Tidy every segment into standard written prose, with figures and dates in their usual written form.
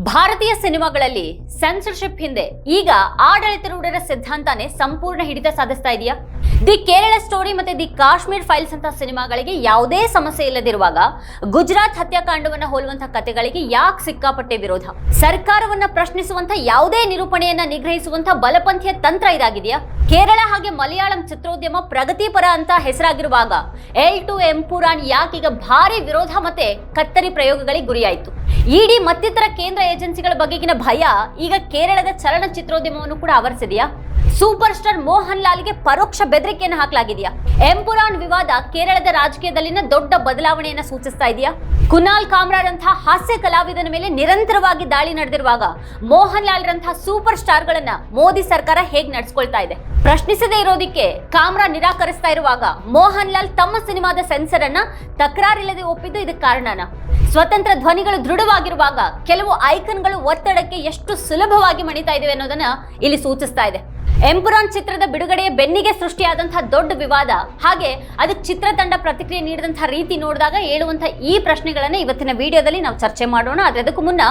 ಭಾರತೀಯ ಸಿನಿಮಾಗಳಲ್ಲಿ ಸೆನ್ಸರ್ಶಿಪ್ ಹಿಂದೆ ಈಗ ಆಡಳಿತಾರೂಢರ ಸಿದ್ಧಾಂತನೇ ಸಂಪೂರ್ಣ ಹಿಡಿತ ಸಾಧಿಸ್ತಾ ಇದೆಯಾ? ದಿ ಕೇರಳ ಸ್ಟೋರಿ ಮತ್ತೆ ದಿ ಕಾಶ್ಮೀರ್ ಫೈಲ್ಸ್ ಅಂತ ಸಿನಿಮಾಗಳಿಗೆ ಯಾವುದೇ ಸಮಸ್ಯೆ ಇಲ್ಲದಿರುವಾಗ ಗುಜರಾತ್ ಹತ್ಯಾಕಾಂಡವನ್ನ ಹೋಲುವಂತಹ ಕಥೆಗಳಿಗೆ ಯಾಕೆ ಸಿಕ್ಕಾಪಟ್ಟೆ ವಿರೋಧ? ಸರ್ಕಾರವನ್ನ ಪ್ರಶ್ನಿಸುವಂತ ಯಾವುದೇ ನಿರೂಪಣೆಯನ್ನ ನಿಗ್ರಹಿಸುವಂತ ಬಲಪಂಥೀಯ ತಂತ್ರ ಇದಾಗಿದೆಯಾ? ಕೇರಳ ಹಾಗೆ ಮಲಯಾಳಂ ಚಿತ್ರೋದ್ಯಮ ಪ್ರಗತಿಪರ ಅಂತ ಹೆಸರಾಗಿರುವಾಗ ಎಲ್2 ಎಂಪುರಾನ್ ಯಾಕೀಗ ಭಾರಿ ವಿರೋಧ ಮತ್ತೆ ಕತ್ತರಿ ಪ್ರಯೋಗಗಳಿಗೆ ಗುರಿಯಾಯಿತು? ಇಡಿ ಮತ್ತಿತರ ಕೇಂದ್ರ ಏಜೆನ್ಸಿಗಳ ಬಗೆಗಿನ ಭಯ ಈಗ ಕೇರಳದ ಚಲನಚಿತ್ರೋದ್ಯಮವನ್ನು ಕೂಡ ಆವರಿಸಿದೆಯಾ? ಸೂಪರ್ ಸ್ಟಾರ್ ಮೋಹನ್ ಲಾಲ್ಗೆ ಪರೋಕ್ಷ ಬೆದರಿಕೆಯನ್ನು ಹಾಕಲಾಗಿದೆಯಾ? ಎಂಪುರಾನ್ ವಿವಾದ ಕೇರಳದ ರಾಜಕೀಯದಲ್ಲಿನ ದೊಡ್ಡ ಬದಲಾವಣೆಯನ್ನು ಸೂಚಿಸ್ತಾ ಇದೆಯಾ? ಕುನಾಲ್ ಕಾಮ್ರಾರಂತಹ ಹಾಸ್ಯ ಕಲಾವಿದನ ಮೇಲೆ ನಿರಂತರವಾಗಿ ದಾಳಿ ನಡೆದಿರುವಾಗ ಮೋಹನ್ ಲಾಲ್ ರಂತಹ ಸೂಪರ್ ಸ್ಟಾರ್ ಗಳನ್ನ ಮೋದಿ ಸರ್ಕಾರ ಹೇಗೆ ನಡೆಸ್ಕೊಳ್ತಾ ಇದೆ? ಪ್ರಶ್ನಿಸದೇ ಇರೋದಿಕ್ಕೆ ಕಾಮ್ರಾ ನಿರಾಕರಿಸ್ತಾ ಇರುವಾಗ ಮೋಹನ್ ಲಾಲ್ ತಮ್ಮ ಸಿನಿಮಾದ ಸೆನ್ಸರ್ ಅನ್ನ ತಕರಾರಿಲ್ಲದೆ ಒಪ್ಪಿದ್ದು ಇದಕ್ಕೆ ಕಾರಣನ? ಸ್ವತಂತ್ರ ಧ್ವನಿಗಳು ದೃಢವಾಗಿರುವಾಗ ಕೆಲವು ಐಕನ್ಗಳು ಒತ್ತಡಕ್ಕೆ ಎಷ್ಟು ಸುಲಭವಾಗಿ ಮಣಿತಾ ಇವೆ ಅನ್ನೋದನ್ನ ಇಲ್ಲಿ ಸೂಚಿಸ್ತಾ ಇದೆ. ಎಂಪುರಾನ್ ಚಿತ್ರದ ಬಿಡುಗಡೆಯ ಬೆನ್ನಿಗೆ ಸೃಷ್ಟಿಯಾದಂತಹ ದೊಡ್ಡ ವಿವಾದ ಹಾಗೆ ಅದಕ್ಕೆ ಚಿತ್ರತಂಡ ಪ್ರತಿಕ್ರಿಯೆ ನೀಡಿದಂತಹ ರೀತಿ ನೋಡಿದಾಗ ಹೇಳುವಂತಹ ಈ ಪ್ರಶ್ನೆಗಳನ್ನ ಇವತ್ತಿನ ವಿಡಿಯೋದಲ್ಲಿ ನಾವು ಚರ್ಚೆ ಮಾಡೋಣ. ಆದ್ರೆ ಅದಕ್ಕೂ ಮುನ್ನ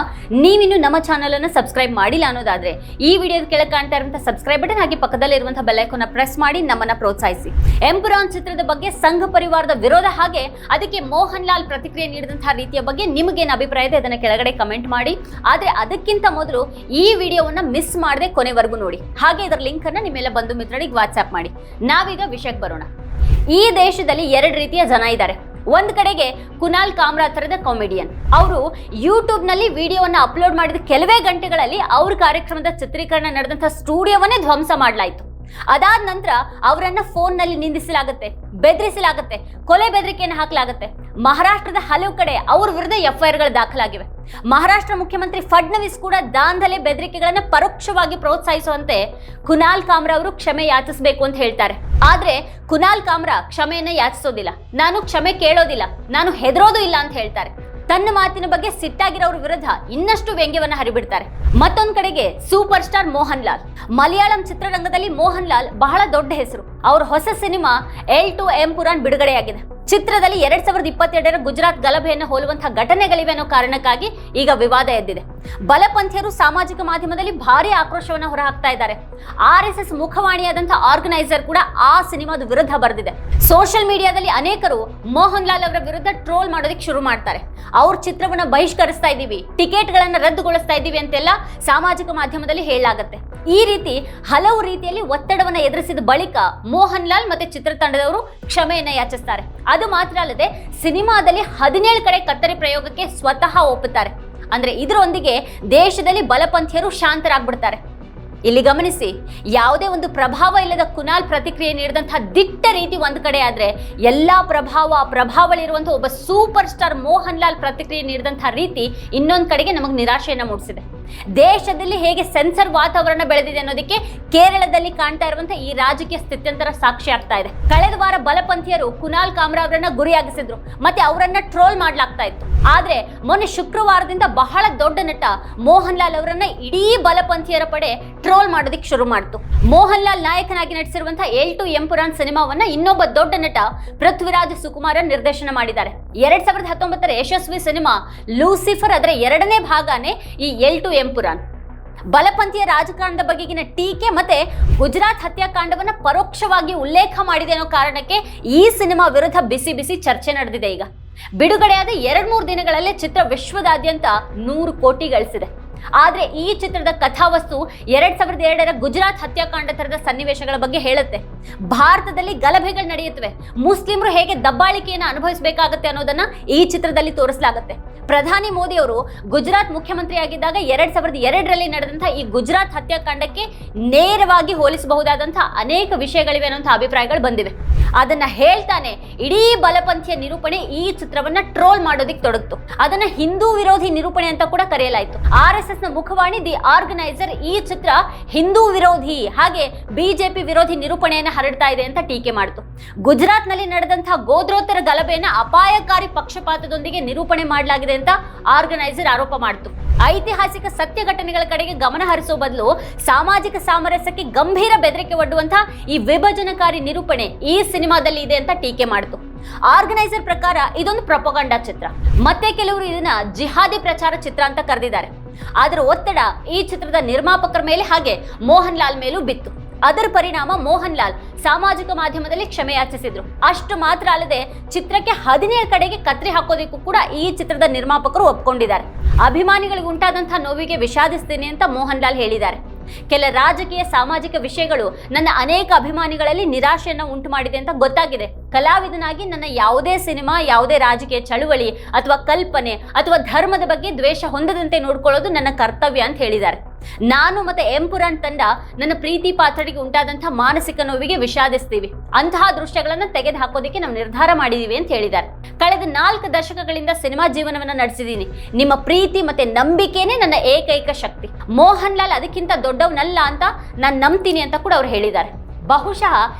ನೀವಿನ್ನು ನಮ್ಮ ಚಾನೆಲ್ ಅನ್ನು ಸಬ್ಸ್ಕ್ರೈಬ್ ಮಾಡಿಲ್ಲ ಅನ್ನೋದಾದ್ರೆ ಈ ವಿಡಿಯೋದ ಕೆಳಗೆ ಕಾಣ್ತಾ ಇರುವಂತಹ ಸಬ್ಸ್ಕ್ರೈಬ್ ಬಟನ್ ಹಾಗೆ ಪಕ್ಕದಲ್ಲಿ ಇರುವಂತಹ ಬೆಲ್ ಐಕಾನ್ ಪ್ರೆಸ್ ಮಾಡಿ ನಮ್ಮನ್ನ ಪ್ರೋತ್ಸಾಹಿಸಿ. ಎಂಪುರಾನ್ ಚಿತ್ರದ ಬಗ್ಗೆ ಸಂಘ ಪರಿವಾರದ ವಿರೋಧ ಹಾಗೆ ಅದಕ್ಕೆ ಮೋಹನ್ ಲಾಲ್ ಪ್ರತಿಕ್ರಿಯೆ ನೀಡಿದಂತಹ ರೀತಿಯ ಬಗ್ಗೆ ನಿಮಗೇನು ಅಭಿಪ್ರಾಯ ಇದೆ ಅದನ್ನ ಕೆಳಗಡೆ ಕಮೆಂಟ್ ಮಾಡಿ. ಆದ್ರೆ ಅದಕ್ಕಿಂತ ಮೊದಲು ಈ ವಿಡಿಯೋವನ್ನ ಮಿಸ್ ಮಾಡದೆ ಕೊನೆವರೆಗೂ ನೋಡಿ. ಹಾಗೆ ಇದರ ಲಿಂಕ್ ಅನ್ನ ನಿಮ್ಮೆಲ್ಲ ಬಂಧು ಮಿತ್ರರಿಗೆ ವಾಟ್ಸ್ಆಪ್ ಮಾಡಿ. ನಾವೀಗ ವಿಷಯಕ್ಕೆ ಬರೋಣ. ಈ ದೇಶದಲ್ಲಿ ಎರಡು ರೀತಿಯ ಜನ ಇದ್ದಾರೆ. ಒಂದ್ ಕಡೆಗೆ ಕುನಾಲ್ ಕಾಮ್ರಾ ತರದ ಕಾಮಿಡಿಯನ್. ಅವರು ಯೂಟ್ಯೂಬ್ ನಲ್ಲಿ ವಿಡಿಯೋವನ್ನ ಅಪ್ಲೋಡ್ ಮಾಡಿದ ಕೆಲವೇ ಗಂಟೆಗಳಲ್ಲಿ ಅವ್ರ ಕಾರ್ಯಕ್ರಮದ ಚಿತ್ರೀಕರಣ ನಡೆದಂತಹ ಸ್ಟುಡಿಯೋವನ್ನೇ ಧ್ವಂಸ ಮಾಡಲಾಯಿತು. ಅದಾದ ನಂತರ ಅವರನ್ನ ಫೋನ್ ನಲ್ಲಿ ನಿಂದಿಸಲಾಗುತ್ತೆ, ಬೆದರಿಸಲಾಗುತ್ತೆ, ಕೊಲೆ ಬೆದರಿಕೆಯನ್ನು ಹಾಕಲಾಗುತ್ತೆ. ಮಹಾರಾಷ್ಟ್ರದ ಹಲವು ಕಡೆ ಅವ್ರ ವಿರುದ್ಧ ಎಫ್ಐಆರ್ ಗಳು ದಾಖಲಾಗಿವೆ. ಮಹಾರಾಷ್ಟ್ರ ಮುಖ್ಯಮಂತ್ರಿ ಫಡ್ನವೀಸ್ ಕೂಡ ದಾಂಧಲೆ ಬೆದರಿಕೆಗಳನ್ನ ಪರೋಕ್ಷವಾಗಿ ಪ್ರೋತ್ಸಾಹಿಸುವಂತೆ ಕುನಾಲ್ ಕಾಮ್ರಾ ಅವರು ಕ್ಷಮೆ ಯಾಚಿಸಬೇಕು ಅಂತ ಹೇಳ್ತಾರೆ. ಆದ್ರೆ ಕುನಾಲ್ ಕಾಮ್ರಾ ಕ್ಷಮೆಯನ್ನ ಯಾಚಿಸೋದಿಲ್ಲ, ನಾನು ಕ್ಷಮೆ ಕೇಳೋದಿಲ್ಲ, ನಾನು ಹೆದರೋದು ಇಲ್ಲ ಅಂತ ಹೇಳ್ತಾರೆ. ತನ್ನ ಮಾತಿನ ಬಗ್ಗೆ ಸಿಟ್ಟಾಗಿರೋರ ವಿರುದ್ಧ ಇನ್ನಷ್ಟು ವ್ಯಂಗ್ಯವನ್ನ ಹರಿಬಿಡ್ತಾರೆ. ಮತ್ತೊಂದ್ ಕಡೆಗೆ ಸೂಪರ್ ಸ್ಟಾರ್ ಮೋಹನ್ ಲಾಲ್. ಮಲಯಾಳಂ ಚಿತ್ರರಂಗದಲ್ಲಿ ಮೋಹನ್ ಲಾಲ್ ಬಹಳ ದೊಡ್ಡ ಹೆಸರು. ಅವ್ರ ಹೊಸ ಸಿನಿಮಾ ಎಲ್2 ಎಂಪುರಾನ್ ಬಿಡುಗಡೆಯಾಗಿದೆ. ಚಿತ್ರದಲ್ಲಿ 2022ರ ಗುಜರಾತ್ ಗಲಭೆಯನ್ನು ಹೋಲುವಂತಹ ಘಟನೆಗಳಿವೆ ಅನ್ನೋ ಕಾರಣಕ್ಕಾಗಿ ಈಗ ವಿವಾದ ಎದ್ದಿದೆ. ಬಲಪಂಥೀಯರು ಸಾಮಾಜಿಕ ಮಾಧ್ಯಮದಲ್ಲಿ ಭಾರಿ ಆಕ್ರೋಶವನ್ನು ಹೊರಹಾಕ್ತಾ ಇದ್ದಾರೆ. RSS ಮುಖವಾಣಿಯಾದಂತಹ ಆರ್ಗನೈಸರ್ ಕೂಡ ಆ ಸಿನಿಮಾದ ವಿರುದ್ಧ ಬರೆದಿದೆ. ಸೋಷಿಯಲ್ ಮೀಡಿಯಾದಲ್ಲಿ ಅನೇಕರು ಮೋಹನ್ ಲಾಲ್ ಅವರ ವಿರುದ್ಧ ಟ್ರೋಲ್ ಮಾಡೋದಕ್ಕೆ ಶುರು ಮಾಡ್ತಾರೆ. ಅವ್ರ ಚಿತ್ರವನ್ನ ಬಹಿಷ್ಕರಿಸ್ತಾ ಇದ್ದೀವಿ, ಟಿಕೆಟ್ ಗಳನ್ನ ರದ್ದುಗೊಳಿಸ್ತಾ ಇದ್ದೀವಿ ಅಂತೆಲ್ಲ ಸಾಮಾಜಿಕ ಮಾಧ್ಯಮದಲ್ಲಿ ಹೇಳಲಾಗುತ್ತೆ. ಈ ರೀತಿ ಹಲವು ರೀತಿಯಲ್ಲಿ ಒತ್ತಡವನ್ನ ಎದುರಿಸಿದ ಬಳಿಕ ಮೋಹನ್ ಲಾಲ್ ಮತ್ತೆ ಚಿತ್ರತಂಡದವರು ಕ್ಷಮೆಯನ್ನ ಯಾಚಿಸ್ತಾರೆ. ಅದು ಮಾತ್ರ ಅಲ್ಲದೆ ಸಿನಿಮಾದಲ್ಲಿ 17 ಕಡೆ ಕತ್ತರಿ ಪ್ರಯೋಗಕ್ಕೆ ಸ್ವತಃ ಒಪ್ಪುತ್ತಾರೆ. ಅಂದ್ರೆ ಇದರೊಂದಿಗೆ ದೇಶದಲ್ಲಿ ಬಲಪಂಥೀಯರು ಶಾಂತರಾಗ್ಬಿಡ್ತಾರೆ. ಇಲ್ಲಿ ಗಮನಿಸಿ, ಯಾವುದೇ ಒಂದು ಪ್ರಭಾವ ಇಲ್ಲದ ಕುನಾಲ್ ಪ್ರತಿಕ್ರಿಯೆ ನೀಡಿದಂತಹ ದಿಟ್ಟ ರೀತಿ ಒಂದ್ ಕಡೆ ಆದ್ರೆ ಎಲ್ಲಾ ಪ್ರಭಾವಗಳಿರುವಂತಹ ಒಬ್ಬ ಸೂಪರ್ ಸ್ಟಾರ್ ಮೋಹನ್ ಲಾಲ್ ಪ್ರತಿಕ್ರಿಯೆ ನೀಡಿದಂತಹ ರೀತಿ ಇನ್ನೊಂದ್ ಕಡೆಗೆ ನಮಗೆ ನಿರಾಶೆಯನ್ನ ಮೂಡಿಸಿದೆ. ದೇಶದಲ್ಲಿ ಹೇಗೆ ಸೆನ್ಸರ್ ವಾತಾವರಣ ಬೆಳೆದಿದೆ ಅನ್ನೋದಕ್ಕೆ ಕೇರಳದಲ್ಲಿ ಕಾಣ್ತಾ ಇರುವಂತಹ ಈ ರಾಜಕೀಯ ಸ್ಥಿತ್ಯಂತರ ಸಾಕ್ಷಿ ಆಗ್ತಾ ಇದೆ. ಕಳೆದ ವಾರ ಬಲಪಂಥೀಯರು ಕುನಾಲ್ ಕಾಮ್ರಾ ಅವರನ್ನ ಗುರಿಯಾಗಿಸಿದ್ರು ಮತ್ತೆ ಅವರನ್ನ ಟ್ರೋಲ್ ಮಾಡ್ಲಾಗ್ತಾ ಇತ್ತು. ಆದ್ರೆ ಮೊನ್ನೆ ಶುಕ್ರವಾರದಿಂದ ಬಹಳ ದೊಡ್ಡ ನಟ ಮೋಹನ್ ಲಾಲ್ ಅವರನ್ನ ಇಡೀ ಬಲಪಂಥೀಯರ ಪಡೆ ಟ್ರೋಲ್ ಮಾಡೋದಕ್ಕೆ ಶುರು ಮಾಡ್ತು. ಮೋಹನ್ ಲಾಲ್ ನಾಯಕನಾಗಿ ನಟಿಸಿರುವಂತಹ ಎಲ್2 ಎಂಪುರಾನ್ ಸಿನಿಮಾವನ್ನ ಇನ್ನೊಬ್ಬ ದೊಡ್ಡ ನಟ ಪೃಥ್ವಿರಾಜ್ ಸುಕುಮಾರನ್ ನಿರ್ದೇಶನ ಮಾಡಿದ್ದಾರೆ. 2019ರ ಯಶಸ್ವಿ ಸಿನಿಮಾ ಲೂಸಿಫರ್ ಅದರ 2ನೇ ಭಾಗನೇ ಈ ಎಲ್2 ಎಂಪುರಾನ್. ಬಲಪಂಥೀಯ ರಾಜಕಾರಣದ ಬಗೆಗಿನ ಟೀಕೆ ಮತ್ತೆ ಗುಜರಾತ್ ಹತ್ಯಾಕಾಂಡವನ್ನ ಪರೋಕ್ಷವಾಗಿ ಉಲ್ಲೇಖ ಮಾಡಿದೆ ಅನ್ನೋ ಕಾರಣಕ್ಕೆ ಈ ಸಿನಿಮಾ ವಿರುದ್ಧ ಬಿಸಿ ಚರ್ಚೆ ನಡೆದಿದೆ. ಈಗ ಬಿಡುಗಡೆಯಾದ 2-3 ದಿನಗಳಲ್ಲೇ ಚಿತ್ರ ವಿಶ್ವದಾದ್ಯಂತ 100 ಕೋಟಿ ಗಳಿಸಿದೆ. ಆದ್ರೆ ಈ ಚಿತ್ರದ ಕಥಾವಸ್ತು 2002ರ ಗುಜರಾತ್ ಹತ್ಯಾಕಾಂಡ ತರದ ಸನ್ನಿವೇಶಗಳ ಬಗ್ಗೆ ಹೇಳುತ್ತೆ. ಭಾರತದಲ್ಲಿ ಗಲಭೆಗಳು ನಡೆಯುತ್ತವೆ, ಮುಸ್ಲಿಮರು ಹೇಗೆ ದಬ್ಬಾಳಿಕೆಯನ್ನು ಅನುಭವಿಸಬೇಕಾಗತ್ತೆ ಅನ್ನೋದನ್ನ ಈ ಚಿತ್ರದಲ್ಲಿ ತೋರಿಸಲಾಗುತ್ತೆ. ಪ್ರಧಾನಿ ಮೋದಿ ಅವರು ಗುಜರಾತ್ ಮುಖ್ಯಮಂತ್ರಿಯಾಗಿದ್ದಾಗ 2002ರಲ್ಲಿ ನಡೆದಂತಹ ಈ ಗುಜರಾತ್ ಹತ್ಯಾಕಾಂಡಕ್ಕೆ ನೇರವಾಗಿ ಹೋಲಿಸಬಹುದಾದಂತಹ ಅನೇಕ ವಿಷಯಗಳಿವೆ ಅನ್ನುವಂತಹ ಅಭಿಪ್ರಾಯಗಳು ಬಂದಿವೆ. ಅದನ್ನ ಹೇಳ್ತಾನೆ ಇಡೀ ಬಲಪಂಥೀಯ ನಿರೂಪಣೆ ಈ ಚಿತ್ರವನ್ನ ಟ್ರೋಲ್ ಮಾಡೋದಿಕ್ಕೆ ತೊಡಗಿತು. ಅದನ್ನ ಹಿಂದೂ ವಿರೋಧಿ ನಿರೂಪಣೆ ಅಂತ ಕೂಡ ಕರೆಯಲಾಯಿತು. RSS ನ ಮುಖವಾಣಿ ದಿ ಆರ್ಗನೈಸರ್ ಈ ಚಿತ್ರ ಹಿಂದೂ ವಿರೋಧಿ ಹಾಗೆ ಬಿಜೆಪಿ ವಿರೋಧಿ ನಿರೂಪಣೆಯನ್ನು ಹರಡ್ತಾ ಇದೆ ಅಂತ ಟೀಕೆ ಮಾಡಿತು. ಗುಜರಾತ್ ನಲ್ಲಿ ನಡೆದಂತಹ ಗೋದ್ರೋತ್ತರ ಗಲಭೆಯನ್ನ ಅಪಾಯಕಾರಿ ಪಕ್ಷಪಾತದೊಂದಿಗೆ ನಿರೂಪಣೆ ಮಾಡಲಾಗಿದೆ ಅಂತ ಆರ್ಗನೈಸರ್ ಆರೋಪ ಮಾಡಿತು. ಐತಿಹಾಸಿಕ ಸತ್ಯ ಘಟನೆಗಳ ಕಡೆಗೆ ಗಮನ ಹರಿಸೋ ಬದಲು ಸಾಮಾಜಿಕ ಸಾಮರಸ್ಯಕ್ಕೆ ಗಂಭೀರ ಬೆದರಿಕೆ ಒಡ್ಡುವಂತಹ ಈ ವಿಭಜನಕಾರಿ ನಿರೂಪಣೆ ಈ ಸಿನಿಮಾದಲ್ಲಿ ಇದೆ ಅಂತ ಟೀಕೆ ಮಾಡಿತು. ಆರ್ಗನೈಸರ್ ಪ್ರಕಾರ ಇದೊಂದು ಪ್ರೊಪಗಂಡಾ ಚಿತ್ರ, ಮತ್ತೆ ಕೆಲವರು ಇದನ್ನ ಜಿಹಾದಿ ಪ್ರಚಾರ ಚಿತ್ರ ಅಂತ ಕರೆದಿದ್ದಾರೆ. ಅದರ ಒತ್ತಡ ಈ ಚಿತ್ರದ ನಿರ್ಮಾಪಕರ ಮೇಲೆ ಹಾಗೆ ಮೋಹನ್ ಲಾಲ್ ಮೇಲೂ ಬಿತ್ತು. ಅದರ ಪರಿಣಾಮ ಮೋಹನ್ ಲಾಲ್ ಸಾಮಾಜಿಕ ಮಾಧ್ಯಮದಲ್ಲಿ ಕ್ಷಮೆ ಯಾಚಿಸಿದ್ರು. ಅಷ್ಟು ಮಾತ್ರ ಅಲ್ಲದೆ ಚಿತ್ರಕ್ಕೆ 17 ಕಡೆಗೆ ಕತ್ರಿ ಹಾಕೋದಕ್ಕೂ ಕೂಡ ಈ ಚಿತ್ರದ ನಿರ್ಮಾಪಕರು ಒಪ್ಕೊಂಡಿದ್ದಾರೆ. ಅಭಿಮಾನಿಗಳಿಗೆ ಉಂಟಾದಂತಹ ನೋವಿಗೆ ವಿಷಾದಿಸ್ತೀನಿ ಅಂತ ಮೋಹನ್ ಲಾಲ್ ಹೇಳಿದ್ದಾರೆ. ಕೆಲ ರಾಜಕೀಯ ಸಾಮಾಜಿಕ ವಿಷಯಗಳು ನನ್ನ ಅನೇಕ ಅಭಿಮಾನಿಗಳಲ್ಲಿ ನಿರಾಶೆಯನ್ನು ಉಂಟು ಮಾಡಿದೆ ಅಂತ ಗೊತ್ತಾಗಿದೆ. ಕಲಾವಿದನಾಗಿ ನನ್ನ ಯಾವುದೇ ಸಿನಿಮಾ, ಯಾವುದೇ ರಾಜಕೀಯ ಚಳುವಳಿ ಅಥವಾ ಕಲ್ಪನೆ ಅಥವಾ ಧರ್ಮದ ಬಗ್ಗೆ ದ್ವೇಷ ಹೊಂದದಂತೆ ನೋಡ್ಕೊಳ್ಳೋದು ನನ್ನ ಕರ್ತವ್ಯ ಅಂತ ಹೇಳಿದ್ದಾರೆ. ನಾನು ಮತ್ತೆ ಎಂಪುರಾನ್ ತಂಡ ನನ್ನ ಪ್ರೀತಿ ಪಾತ್ರರಿಗೆ ಉಂಟಾದಂತಹ ಮಾನಸಿಕ ನೋವಿಗೆ ವಿಷಾದಿಸ್ತೀವಿ. ಅಂತಹ ದೃಶ್ಯಗಳನ್ನ ತೆಗೆದು ಹಾಕೋದಕ್ಕೆ ನಾವು ನಿರ್ಧಾರ ಮಾಡಿದೀವಿ ಅಂತ ಹೇಳಿದ್ದಾರೆ. ಕಳೆದ 4 ದಶಕಗಳಿಂದ ಸಿನಿಮಾ ಜೀವನವನ್ನ ನಡೆಸಿದ್ದೀನಿ. ನಿಮ್ಮ ಪ್ರೀತಿ ಮತ್ತೆ ನಂಬಿಕೆನೇ ನನ್ನ ಏಕೈಕ ಶಕ್ತಿ. ಮೋಹನ್ ಲಾಲ್ ಅದಕ್ಕಿಂತ ದೊಡ್ಡವನಲ್ಲ ಅಂತ ನಾನು ನಂಬ್ತೀನಿ ಅಂತ ಕೂಡ ಅವ್ರು ಹೇಳಿದ್ದಾರೆ. ಬಹುಶಃ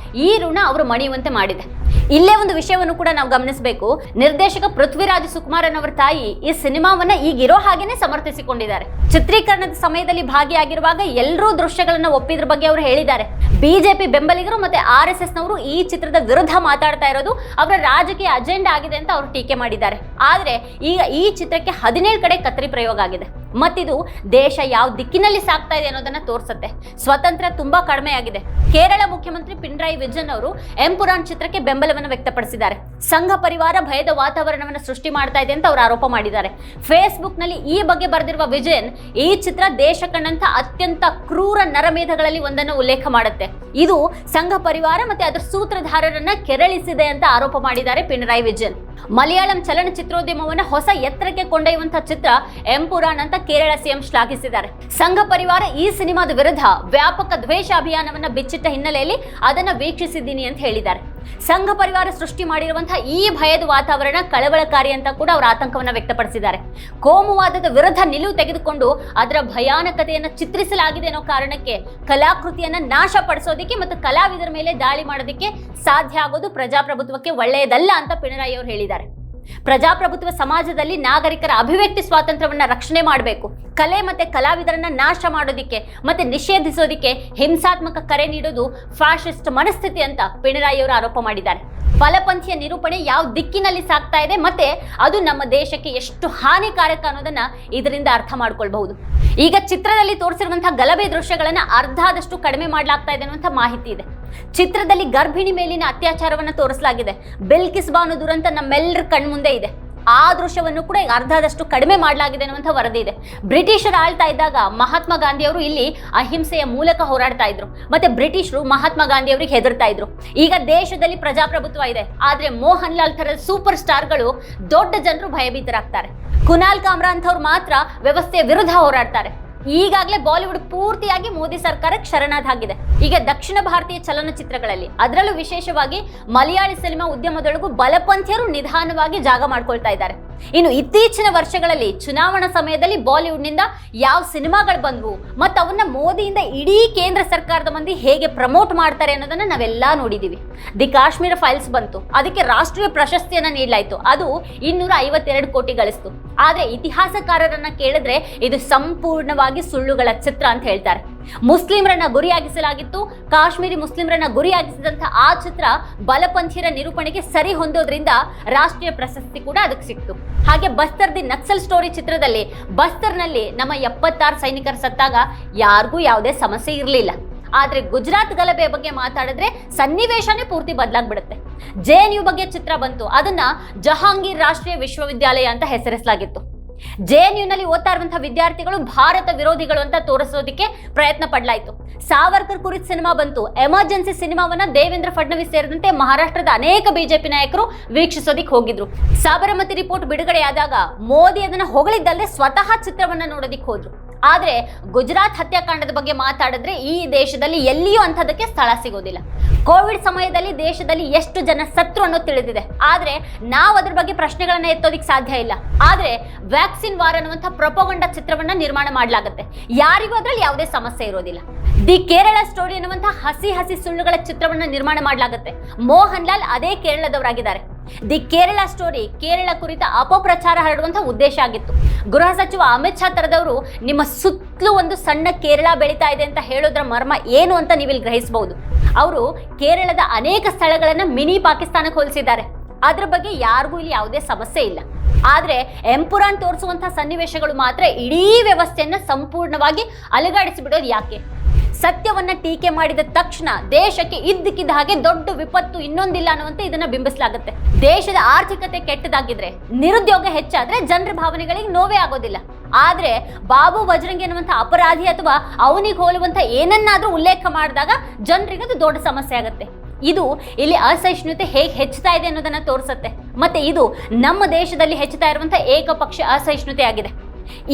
ಈ ಋಣ ಅವರು ಮಣಿಯುವಂತೆ ಮಾಡಿದೆ. ಇಲ್ಲೇ ಒಂದು ವಿಷಯವನ್ನು ಕೂಡ ನಾವು ಗಮನಿಸಬೇಕು. ನಿರ್ದೇಶಕ ಪೃಥ್ವಿರಾಜ್ ಸುಕುಮಾರನ್ ಅವರ ತಾಯಿ ಈ ಸಿನಿಮಾವನ್ನ ಈಗಿರೋ ಹಾಗೇನೆ ಸಮರ್ಥಿಸಿಕೊಂಡಿದ್ದಾರೆ. ಚಿತ್ರೀಕರಣದ ಸಮಯದಲ್ಲಿ ಭಾಗಿಯಾಗಿರುವಾಗ ಎಲ್ಲರೂ ದೃಶ್ಯಗಳನ್ನ ಒಪ್ಪಿದ್ರ ಬಗ್ಗೆ ಅವರು ಹೇಳಿದ್ದಾರೆ. ಬಿಜೆಪಿ ಬೆಂಬಲಿಗರು ಮತ್ತೆ RSS ನವರು ಈ ಚಿತ್ರದ ವಿರುದ್ಧ ಮಾತಾಡ್ತಾ ಇರೋದು ಅವರ ರಾಜಕೀಯ ಅಜೆಂಡಾ ಆಗಿದೆ ಅಂತ ಅವರು ಟೀಕೆ ಮಾಡಿದ್ದಾರೆ. ಆದ್ರೆ ಈಗ ಈ ಚಿತ್ರಕ್ಕೆ 17 ಕಡೆ ಕತ್ರಿ ಪ್ರಯೋಗ ಆಗಿದೆ. ಮತ್ತಿದು ದೇಶ ಯಾವ ದಿಕ್ಕಿನಲ್ಲಿ ಸಾಗ್ತಾ ಇದೆ ಅನ್ನೋದನ್ನ ತೋರಿಸುತ್ತೆ. ಸ್ವಾತಂತ್ರ್ಯ ತುಂಬಾ ಕಡಿಮೆ ಆಗಿದೆ. ಕೇರಳ ಮುಖ್ಯಮಂತ್ರಿ ಪಿಣರಾಯಿ ವಿಜಯನ್ ಅವರು ಎಂಪುರಾನ್ ಚಿತ್ರಕ್ಕೆ ಬೆಂಬಲವನ್ನು ವ್ಯಕ್ತಪಡಿಸಿದ್ದಾರೆ. ಸಂಘ ಪರಿವಾರ ಭಯದ ವಾತಾವರಣವನ್ನು ಸೃಷ್ಟಿ ಮಾಡ್ತಾ ಇದೆ ಅಂತ ಅವರು ಆರೋಪ ಮಾಡಿದ್ದಾರೆ. ಫೇಸ್ಬುಕ್ ನಲ್ಲಿ ಈ ಬಗ್ಗೆ ಬರೆದಿರುವ ವಿಜಯನ್, ಈ ಚಿತ್ರ ದೇಶ ಕಂಡಂತ ಅತ್ಯಂತ ಕ್ರೂರ ನರಮೇಧಗಳಲ್ಲಿ ಒಂದನ್ನು ಉಲ್ಲೇಖ ಮಾಡುತ್ತೆ. ಇದು ಸಂಘ ಪರಿವಾರ ಮತ್ತೆ ಅದರ ಸೂತ್ರಧಾರರನ್ನ ಕೆರಳಿಸಿದೆ ಅಂತ ಆರೋಪ ಮಾಡಿದ್ದಾರೆ ಪಿಣರಾಯಿ ವಿಜಯನ್. ಮಲಯಾಳಂ ಚಲನಚಿತ್ರೋದ್ಯಮವನ್ನು ಹೊಸ ಎತ್ತರಕ್ಕೆ ಕೊಂಡೊಯ್ಯುವಂತಹ ಚಿತ್ರ ಎಂಪುರಾನ್ ಅಂತ ಕೇರಳ ಸಿಎಂ ಶ್ಲಾಘಿಸಿದ್ದಾರೆ. ಸಂಘ ಪರಿವಾರ ಈ ಸಿನಿಮಾದ ವಿರುದ್ಧ ವ್ಯಾಪಕ ದ್ವೇಷ ಅಭಿಯಾನವನ್ನ ಬಿಚ್ಚಿಟ್ಟ ಹಿನ್ನೆಲೆಯಲ್ಲಿ ಅದನ್ನ ವೀಕ್ಷಿಸಿದ್ದೀನಿ ಅಂತ ಹೇಳಿದ್ದಾರೆ. ಸಂಘ ಪರಿವಾರ ಸೃಷ್ಟಿ ಮಾಡಿರುವಂತಹ ಈ ಭಯದ ವಾತಾವರಣ ಕಳವಳಕಾರಿ ಅಂತ ಕೂಡ ಅವರು ಆತಂಕವನ್ನ ವ್ಯಕ್ತಪಡಿಸಿದ್ದಾರೆ. ಕೋಮುವಾದದ ವಿರುದ್ಧ ನಿಲುವು ತೆಗೆದುಕೊಂಡು ಅದರ ಭಯಾನಕತೆಯನ್ನು ಚಿತ್ರಿಸಲಾಗಿದೆ ಅನ್ನೋ ಕಾರಣಕ್ಕೆ ಕಲಾಕೃತಿಯನ್ನ ನಾಶಪಡಿಸೋದಕ್ಕೆ ಮತ್ತು ಕಲಾವಿದರ ಮೇಲೆ ದಾಳಿ ಮಾಡೋದಕ್ಕೆ ಸಾಧ್ಯ ಆಗೋದು ಪ್ರಜಾಪ್ರಭುತ್ವಕ್ಕೆ ಒಳ್ಳೆಯದಲ್ಲ ಅಂತ ಪಿಣರಾಯಿ ಅವರು ಹೇಳಿದ್ದಾರೆ. ಪ್ರಜಾಪ್ರಭುತ್ವ ಸಮಾಜದಲ್ಲಿ ನಾಗರಿಕರ ಅಭಿವ್ಯಕ್ತಿ ಸ್ವಾತಂತ್ರ್ಯವನ್ನ ರಕ್ಷಣೆ ಮಾಡಬೇಕು. ಕಲೆ ಮತ್ತೆ ಕಲಾವಿದರನ್ನ ನಾಶ ಮಾಡೋದಿಕ್ಕೆ ಮತ್ತೆ ನಿಷೇಧಿಸೋದಿಕ್ಕೆ ಹಿಂಸಾತ್ಮಕ ಕರೆ ನೀಡೋದು ಫ್ಯಾಸಿಸ್ಟ್ ಮನಸ್ಥಿತಿ ಅಂತ ಪಿಣರಾಯಿ ಅವರು ಆರೋಪ ಮಾಡಿದ್ದಾರೆ. ಬಲಪಂಥೀಯ ನಿರೂಪಣೆ ಯಾವ ದಿಕ್ಕಿನಲ್ಲಿ ಸಾಗ್ತಾ ಇದೆ ಮತ್ತೆ ಅದು ನಮ್ಮ ದೇಶಕ್ಕೆ ಎಷ್ಟು ಹಾನಿಕಾರಕ ಅನ್ನೋದನ್ನ ಇದರಿಂದ ಅರ್ಥ ಮಾಡ್ಕೊಳ್ಬಹುದು. ಈಗ ಚಿತ್ರದಲ್ಲಿ ತೋರಿಸಿರುವಂತಹ ಗಲಭೆ ದೃಶ್ಯಗಳನ್ನ ಅರ್ಧದಷ್ಟು ಕಡಿಮೆ ಮಾಡಲಾಗ್ತಾ ಇದೆ ಅನ್ನುವಂಥ ಮಾಹಿತಿ ಇದೆ. ಚಿತ್ರದಲ್ಲಿ ಗರ್ಭಿಣಿ ಮೇಲಿನ ಅತ್ಯಾಚಾರವನ್ನ ತೋರಿಸಲಾಗಿದೆ. ಬಿಲ್ಕಿಸ್ ಬಾನು ದುರಂತ ನಮ್ಮೆಲ್ಲರ ಕಣ್ಮುಂದೆ ಇದೆ. ಆ ದೃಶ್ಯವನ್ನು ಕೂಡ ಅರ್ಧದಷ್ಟು ಕಡಿಮೆ ಮಾಡಲಾಗಿದೆ ಅನ್ನುವಂಥ ವರದಿ ಇದೆ. ಬ್ರಿಟಿಷರು ಆಳ್ತಾ ಇದ್ದಾಗ ಮಹಾತ್ಮ ಗಾಂಧಿ ಅವರು ಇಲ್ಲಿ ಅಹಿಂಸೆಯ ಮೂಲಕ ಹೋರಾಡ್ತಾ ಇದ್ರು. ಮತ್ತೆ ಬ್ರಿಟಿಷರು ಮಹಾತ್ಮ ಗಾಂಧಿ ಅವರಿಗೆ ಹೆದರ್ತಾ ಇದ್ರು. ಈಗ ದೇಶದಲ್ಲಿ ಪ್ರಜಾಪ್ರಭುತ್ವ ಇದೆ. ಆದ್ರೆ ಮೋಹನ್ ಲಾಲ್ ಥರದ ಸೂಪರ್ ಸ್ಟಾರ್ಗಳು ದೊಡ್ಡ ಜನರು ಭಯಭೀತರಾಗ್ತಾರೆ. ಕುನಾಲ್ ಕಾಮ್ರಾ ಅಂತವ್ರು ಮಾತ್ರ ವ್ಯವಸ್ಥೆಯ ವಿರುದ್ಧ ಹೋರಾಡ್ತಾರೆ. ಈಗಾಗಲೇ ಬಾಲಿವುಡ್ ಪೂರ್ತಿಯಾಗಿ ಮೋದಿ ಸರ್ಕಾರಕ್ಕೆ ಶರಣಾದಾಗಿದೆ. ಈಗ ದಕ್ಷಿಣ ಭಾರತೀಯ ಚಲನಚಿತ್ರಗಳಲ್ಲಿ ಅದರಲ್ಲೂ ವಿಶೇಷವಾಗಿ ಮಲಯಾಳಿ ಸಿನಿಮಾ ಉದ್ಯಮದೊಳಗೂ ಬಲಪಂಥೀಯರು ನಿಧಾನವಾಗಿ ಜಾಗ ಮಾಡ್ಕೊಳ್ತಾ ಇದ್ದಾರೆ. ಇನ್ನು ಇತ್ತೀಚಿನ ವರ್ಷಗಳಲ್ಲಿ ಚುನಾವಣಾ ಸಮಯದಲ್ಲಿ ಬಾಲಿವುಡ್ನಿಂದ ಯಾವ ಸಿನಿಮಾಗಳು ಬಂದ್ವು ಮತ್ತು ಅವನ್ನ ಮೋದಿಯಿಂದ ಇಡೀ ಕೇಂದ್ರ ಸರ್ಕಾರದ ಮಂದಿ ಹೇಗೆ ಪ್ರಮೋಟ್ ಮಾಡ್ತಾರೆ ಅನ್ನೋದನ್ನ ನಾವೆಲ್ಲ ನೋಡಿದೀವಿ. ದಿ ಕಾಶ್ಮೀರ ಫೈಲ್ಸ್ ಬಂತು, ಅದಕ್ಕೆ ರಾಷ್ಟ್ರೀಯ ಪ್ರಶಸ್ತಿಯನ್ನ ನೀಡಲಾಯಿತು. ಅದು 252 ಕೋಟಿ ಗಳಿಸ್ತು. ಆದ್ರೆ ಇತಿಹಾಸಕಾರರನ್ನ ಕೇಳಿದ್ರೆ ಇದು ಸಂಪೂರ್ಣವಾಗಿ ಸುಳ್ಳುಗಳ ಚಿತ್ರ ಅಂತ ಹೇಳ್ತಾರೆ. ಮುಸ್ಲಿಮರನ್ನ ಗುರಿಯಾಗಿಸಲಾಗಿತ್ತು. ಕಾಶ್ಮೀರಿ ಮುಸ್ಲಿಮರನ್ನ ಗುರಿಯಾಗಿಸಿದಂತಹ ಆ ಚಿತ್ರ ಬಲಪಂಥೀಯರ ನಿರೂಪಣೆಗೆ ಸರಿ ಹೊಂದೋದ್ರಿಂದ ರಾಷ್ಟ್ರೀಯ ಪ್ರಶಸ್ತಿ ಕೂಡ ಅದಕ್ಕೆ ಸಿಕ್ತು. ಹಾಗೆ ಬಸ್ತರ್ ದಿ ನಕ್ಸಲ್ ಸ್ಟೋರಿ ಚಿತ್ರದಲ್ಲಿ ಬಸ್ತರ್ನಲ್ಲಿ ನಮ್ಮ 76 ಸೈನಿಕರು ಸತ್ತಾಗ ಯಾರಿಗೂ ಯಾವುದೇ ಸಮಸ್ಯೆ ಇರಲಿಲ್ಲ. ಆದ್ರೆ ಗುಜರಾತ್ ಗಲಭೆ ಬಗ್ಗೆ ಮಾತಾಡಿದ್ರೆ ಸನ್ನಿವೇಶನೇ ಪೂರ್ತಿ ಬದಲಾಗ್ಬಿಡುತ್ತೆ. JNU ಬಗ್ಗೆ ಚಿತ್ರ ಬಂತು. ಅದನ್ನ ಜಹಾಂಗೀರ್ ರಾಷ್ಟ್ರೀಯ ವಿಶ್ವವಿದ್ಯಾಲಯ ಅಂತ ಹೆಸರಿಸಲಾಗಿತ್ತು. JNU ನಲ್ಲಿ ಓದ್ತಾ ಇರುವಂತಹ ವಿದ್ಯಾರ್ಥಿಗಳು ಭಾರತ ವಿರೋಧಿಗಳು ಅಂತ ತೋರಿಸೋದಕ್ಕೆ ಪ್ರಯತ್ನ ಪಡಲಾಯಿತು. ಸಾವರ್ಕರ್ ಕುರಿತ ಸಿನಿಮಾ ಬಂತು. ಎಮರ್ಜೆನ್ಸಿ ಸಿನಿಮಾವನ್ನ ದೇವೇಂದ್ರ ಫಡ್ನವೀಸ್ ಸೇರಿದಂತೆ ಮಹಾರಾಷ್ಟ್ರದ ಅನೇಕ ಬಿಜೆಪಿ ನಾಯಕರು ವೀಕ್ಷಿಸೋದಿಕ್ಕೆ ಹೋಗಿದ್ರು. ಸಾಬರಮತಿ ರಿಪೋರ್ಟ್ ಬಿಡುಗಡೆಯಾದಾಗ ಮೋದಿ ಅದನ್ನ ಹೊಗಳಿದ್ದಲ್ಲದೆ ಸ್ವತಃ ಚಿತ್ರವನ್ನ ನೋಡೋದಿಕ್ಕೆ ಹೋದ್ರು. ಆದ್ರೆ ಗುಜರಾತ್ ಹತ್ಯಾಕಾಂಡದ ಬಗ್ಗೆ ಮಾತಾಡಿದ್ರೆ ಈ ದೇಶದಲ್ಲಿ ಎಲ್ಲಿಯೂ ಅಂಥದಕ್ಕೆ ಸ್ಥಳ ಸಿಗೋದಿಲ್ಲ. ಕೋವಿಡ್ ಸಮಯದಲ್ಲಿ ದೇಶದಲ್ಲಿ ಎಷ್ಟು ಜನ ಸತ್ರು ಅನ್ನೋದು ತಿಳಿದಿದೆ. ಆದ್ರೆ ನಾವು ಅದ್ರ ಬಗ್ಗೆ ಪ್ರಶ್ನೆಗಳನ್ನ ಎತ್ತೋದಿಕ್ಕೆ ಸಾಧ್ಯ ಇಲ್ಲ. ಆದ್ರೆ ವ್ಯಾಕ್ಸಿನ್ ವಾರ್ ಅನ್ನುವಂಥ ಪ್ರೊಪಗಂಡ ಚಿತ್ರವನ್ನ ನಿರ್ಮಾಣ ಮಾಡಲಾಗುತ್ತೆ. ಯಾರಿಗೂ ಅದ್ರಲ್ಲಿ ಯಾವುದೇ ಸಮಸ್ಯೆ ಇರೋದಿಲ್ಲ. ದಿ ಕೇರಳ ಸ್ಟೋರಿ ಅನ್ನುವಂಥ ಹಸಿ ಹಸಿ ಸುಳ್ಳುಗಳ ಚಿತ್ರವನ್ನ ನಿರ್ಮಾಣ ಮಾಡಲಾಗುತ್ತೆ. ಮೋಹನ್ ಲಾಲ್ ಅದೇ ಕೇರಳದವರಾಗಿದ್ದಾರೆ. ದಿ ಕೇರಳ ಸ್ಟೋರಿ ಕೇರಳ ಕುರಿತ ಅಪಪ್ರಚಾರ ಹರಡುವಂತಹ ಉದ್ದೇಶ ಆಗಿತ್ತು. ಗೃಹ ಸಚಿವ ಅಮಿತ್ ಶಾ ತರದವರು ನಿಮ್ಮ ಸುತ್ತಲೂ ಒಂದು ಸಣ್ಣ ಕೇರಳ ಬೆಳೀತಾ ಇದೆ ಅಂತ ಹೇಳೋದ್ರ ಮರ್ಮ ಏನು ಅಂತ ನೀವಿಲ್ಲಿ ಗ್ರಹಿಸಬಹುದು. ಅವರು ಕೇರಳದ ಅನೇಕ ಸ್ಥಳಗಳನ್ನ ಮಿನಿ ಪಾಕಿಸ್ತಾನಕ್ಕೆ ಹೋಲಿಸಿದ್ದಾರೆ. ಅದ್ರ ಬಗ್ಗೆ ಯಾರಿಗೂ ಇಲ್ಲಿ ಯಾವುದೇ ಸಮಸ್ಯೆ ಇಲ್ಲ. ಆದ್ರೆ ಎಂಪುರಾನ್ ತೋರಿಸುವಂತಹ ಸನ್ನಿವೇಶಗಳು ಮಾತ್ರ ಇಡೀ ವ್ಯವಸ್ಥೆಯನ್ನ ಸಂಪೂರ್ಣವಾಗಿ ಅಲುಗಾಡಿಸಿ ಬಿಡೋದು ಯಾಕೆ? ಸತ್ಯವನ್ನ ಟೀಕೆ ಮಾಡಿದ ತಕ್ಷಣ ದೇಶಕ್ಕೆ ಇದ್ದಕ್ಕಿದ್ದ ಹಾಗೆ ದೊಡ್ಡ ವಿಪತ್ತು ಇನ್ನೊಂದಿಲ್ಲ ಅನ್ನುವಂತೆ ಇದನ್ನ ಬಿಂಬಿಸಲಾಗುತ್ತೆ. ದೇಶದ ಆರ್ಥಿಕತೆ ಕೆಟ್ಟದಾಗಿದ್ರೆ, ನಿರುದ್ಯೋಗ ಹೆಚ್ಚಾದ್ರೆ ಜನರ ಭಾವನೆಗಳಿಗೆ ನೋವೇ ಆಗೋದಿಲ್ಲ. ಆದ್ರೆ ಬಾಬು ಬಜರಂಗಿ ಅನ್ನುವಂಥ ಅಪರಾಧಿ ಅಥವಾ ಅವನಿಗೆ ಹೋಲುವಂತ ಏನನ್ನಾದ್ರೂ ಉಲ್ಲೇಖ ಮಾಡಿದಾಗ ಜನರಿಗೆ ಅದು ದೊಡ್ಡ ಸಮಸ್ಯೆ ಆಗುತ್ತೆ. ಇದು ಇಲ್ಲಿ ಅಸಹಿಷ್ಣುತೆ ಹೇಗೆ ಹೆಚ್ಚುತ್ತಾ ಇದೆ ಅನ್ನೋದನ್ನ ತೋರಿಸುತ್ತೆ. ಮತ್ತೆ ಇದು ನಮ್ಮ ದೇಶದಲ್ಲಿ ಹೆಚ್ಚುತ್ತಾ ಇರುವಂತಹ ಏಕಪಕ್ಷ ಅಸಹಿಷ್ಣುತೆ ಆಗಿದೆ.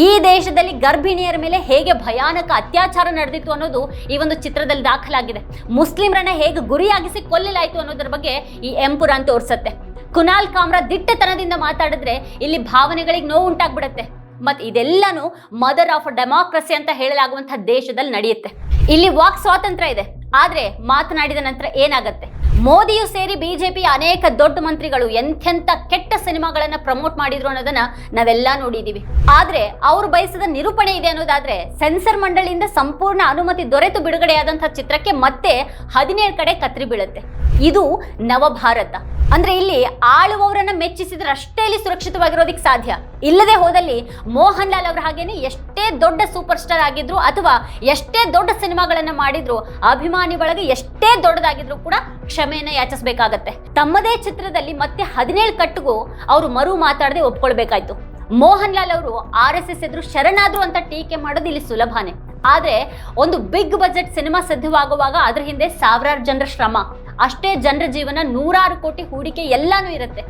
ಈ ದೇಶದಲ್ಲಿ ಗರ್ಭಿಣಿಯರ ಮೇಲೆ ಹೇಗೆ ಭಯಾನಕ ಅತ್ಯಾಚಾರ ನಡೆದಿತ್ತು ಅನ್ನೋದು ಈ ಒಂದು ಚಿತ್ರದಲ್ಲಿ ದಾಖಲಾಗಿದೆ. ಮುಸ್ಲಿಮರನ್ನ ಹೇಗೆ ಗುರಿಯಾಗಿಸಿ ಕೊಲ್ಲಲಾಯಿತು ಅನ್ನೋದ್ರ ಬಗ್ಗೆ ಈ ಎಂಪುರಾನ್ ತೋರಿಸುತ್ತೆ. ಕುನಾಲ್ ಕಾಮ್ರಾ ದಿಟ್ಟತನದಿಂದ ಮಾತಾಡಿದ್ರೆ ಇಲ್ಲಿ ಭಾವನೆಗಳಿಗೆ ನೋವು ಉಂಟಾಗ್ಬಿಡುತ್ತೆ. ಮತ್ತೆ ಇದೆಲ್ಲಾನು ಮದರ್ ಆಫ್ ಡೆಮಾಕ್ರಸಿ ಅಂತ ಹೇಳಲಾಗುವಂತಹ ದೇಶದಲ್ಲಿ ನಡೆಯುತ್ತೆ. ಇಲ್ಲಿ ವಾಕ್ ಸ್ವಾತಂತ್ರ್ಯ ಇದೆ, ಆದ್ರೆ ಮಾತನಾಡಿದ ನಂತರ ಏನಾಗತ್ತೆ? ಮೋದಿಯು ಸೇರಿ ಬಿಜೆಪಿಯ ಅನೇಕ ದೊಡ್ಡ ಮಂತ್ರಿಗಳು ಎಂಥೆಂಥ ಕೆಟ್ಟ ಸಿನಿಮಾಗಳನ್ನ ಪ್ರಮೋಟ್ ಮಾಡಿದ್ರು ಅನ್ನೋದನ್ನ ನಾವೆಲ್ಲ ನೋಡಿದೀವಿ. ಆದ್ರೆ ಅವ್ರು ಬಯಸಿದ ನಿರೂಪಣೆ ಇದೆ ಅನ್ನೋದಾದ್ರೆ ಸೆನ್ಸರ್ ಮಂಡಳಿಯಿಂದ ಸಂಪೂರ್ಣ ಅನುಮತಿ ದೊರೆತು ಬಿಡುಗಡೆಯಾದಂತಹ ಚಿತ್ರಕ್ಕೆ ಮತ್ತೆ 17 ಕಡೆ ಕತ್ರಿ ಬೀಳುತ್ತೆ. ಇದು ನವಭಾರತ. ಅಂದ್ರೆ ಇಲ್ಲಿ ಆಳುವವರನ್ನ ಮೆಚ್ಚಿಸಿದ್ರೆ ಅಷ್ಟೇ ಇಲ್ಲಿ ಸುರಕ್ಷಿತವಾಗಿರೋದಿಕ್ ಸಾಧ್ಯ. ಇಲ್ಲದೆ ಹೋದಲ್ಲಿ ಮೋಹನ್ ಲಾಲ್ ಅವರ ಹಾಗೇನೆ ಎಷ್ಟೇ ದೊಡ್ಡ ಸೂಪರ್ ಸ್ಟಾರ್ ಆಗಿದ್ರು ಅಥವಾ ಎಷ್ಟೇ ದೊಡ್ಡ ಸಿನಿಮಾಗಳನ್ನ ಮಾಡಿದ್ರು, ಅಭಿಮಾನಿ ಬಳಗ ಎಷ್ಟೇ ದೊಡ್ಡದಾಗಿದ್ರು ಕೂಡ ಕ್ಷಮೆಯನ್ನ ಯಾಚಿಸಬೇಕಾಗತ್ತೆ. ತಮ್ಮದೇ ಚಿತ್ರದಲ್ಲಿ ಮತ್ತೆ 17 ಕಟ್ಟಿಗೂ ಅವರು ಮರು ಮಾತಾಡದೆ ಒಪ್ಕೊಳ್ಬೇಕಾಯ್ತು. ಮೋಹನ್ ಲಾಲ್ ಅವರು RSS ಎದುರು ಶರಣಾದ್ರು ಅಂತ ಟೀಕೆ ಮಾಡೋದು ಇಲ್ಲಿ ಸುಲಭಾನೆ. ಆದ್ರೆ ಒಂದು ಬಿಗ್ ಬಜೆಟ್ ಸಿನಿಮಾ ಸಿದ್ಧವಾಗುವಾಗ ಅದ್ರ ಹಿಂದೆ ಸಾವಿರಾರು ಜನರ ಶ್ರಮ, ಅಷ್ಟೇ ಜನರ ಜೀವನ, 100 ಕೋಟಿ ಹೂಡಿಕೆ ಎಲ್ಲಾನು ಇರುತ್ತೆ.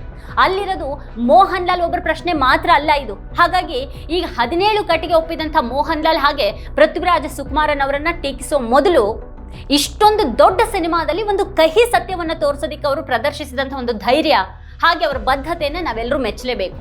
ಅಲ್ಲಿರೋದು ಮೋಹನ್ ಲಾಲ್ ಒಬ್ಬರ ಪ್ರಶ್ನೆ ಮಾತ್ರ ಅಲ್ಲ ಇದು. ಹಾಗಾಗಿ ಈಗ 17 ಕಟ್ಟಿಗೆ ಒಪ್ಪಿದಂಥ ಮೋಹನ್ ಲಾಲ್ ಹಾಗೆ ಪೃಥ್ವಿರಾಜ್ ಸುಕುಮಾರನ್ ಅವರನ್ನ ಟೀಕಿಸೋ ಮೊದಲು ಇಷ್ಟೊಂದು ದೊಡ್ಡ ಸಿನಿಮಾದಲ್ಲಿ ಒಂದು ಕಹಿ ಸತ್ಯವನ್ನ ತೋರಿಸೋದಿಕ್ಕೆ ಅವರು ಪ್ರದರ್ಶಿಸಿದಂಥ ಒಂದು ಧೈರ್ಯ ಹಾಗೆ ಅವರ ಬದ್ಧತೆಯನ್ನ ನಾವೆಲ್ಲರೂ ಮೆಚ್ಚಲೇಬೇಕು.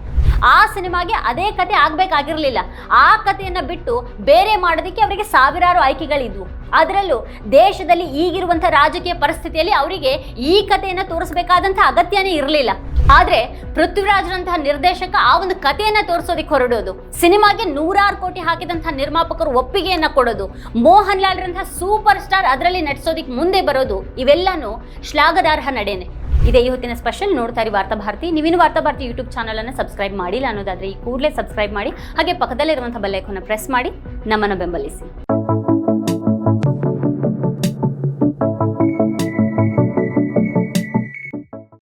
ಆ ಸಿನಿಮಾಗೆ ಅದೇ ಕತೆ ಆಗ್ಬೇಕಾಗಿರ್ಲಿಲ್ಲ. ಆ ಕಥೆಯನ್ನ ಬಿಟ್ಟು ಬೇರೆ ಮಾಡೋದಕ್ಕೆ ಅವರಿಗೆ ಸಾವಿರಾರು ಆಯ್ಕೆಗಳಿದ್ವು. ಅದರಲ್ಲೂ ದೇಶದಲ್ಲಿ ಈಗಿರುವಂತಹ ರಾಜಕೀಯ ಪರಿಸ್ಥಿತಿಯಲ್ಲಿ ಅವರಿಗೆ ಈ ಕಥೆಯನ್ನ ತೋರಿಸಬೇಕಾದಂಥ ಅಗತ್ಯನೇ ಇರಲಿಲ್ಲ. ಆದ್ರೆ ಪೃಥ್ವಿರಾಜ್ರಂತಹ ನಿರ್ದೇಶಕ ಆ ಒಂದು ಕಥೆಯನ್ನ ತೋರಿಸೋದಿಕ್ಕೆ ಹೊರಡೋದು, ಸಿನಿಮಾಗೆ 100 ಕೋಟಿ ಹಾಕಿದಂತಹ ನಿರ್ಮಾಪಕರು ಒಪ್ಪಿಗೆಯನ್ನ ಕೊಡೋದು, ಮೋಹನ್ ಲಾಲ್ರಂತಹ ಸೂಪರ್ ಸ್ಟಾರ್ ಅದರಲ್ಲಿ ನಟಿಸೋದಿಕ್ಕೆ ಮುಂದೆ ಬರೋದು, ಇವೆಲ್ಲಾನು ಶ್ಲಾಘಾರ್ಹ ನಡೆನೆ. ಇದೇ ಈ ಹೊತ್ತಿನ ಸ್ಪೆಷಲ್. ನೋಡ್ತಾ ಇರಿ ವಾರ್ತಾ ಭಾರತಿ. ನೀವಿನ್ನು ವಾರ್ತಾ ಭಾರತಿ ಯೂಟ್ಯೂಬ್ ಚಾನಲ್ ಅನ್ನು ಸಬ್ಸ್ಕ್ರೈಬ್ ಮಾಡಿಲ್ಲ ಅನ್ನೋದಾದ್ರೆ ಈ ಕೂಡಲೇ ಸಬ್ಸ್ಕ್ರೈಬ್ ಮಾಡಿ, ಹಾಗೆ ಪಕ್ಕದಲ್ಲಿರುವಂತಹ ಬೆಲ್ ಐಕಾನ್ ಪ್ರೆಸ್ ಮಾಡಿ ನಮ್ಮನ್ನು ಬೆಂಬಲಿಸಿ.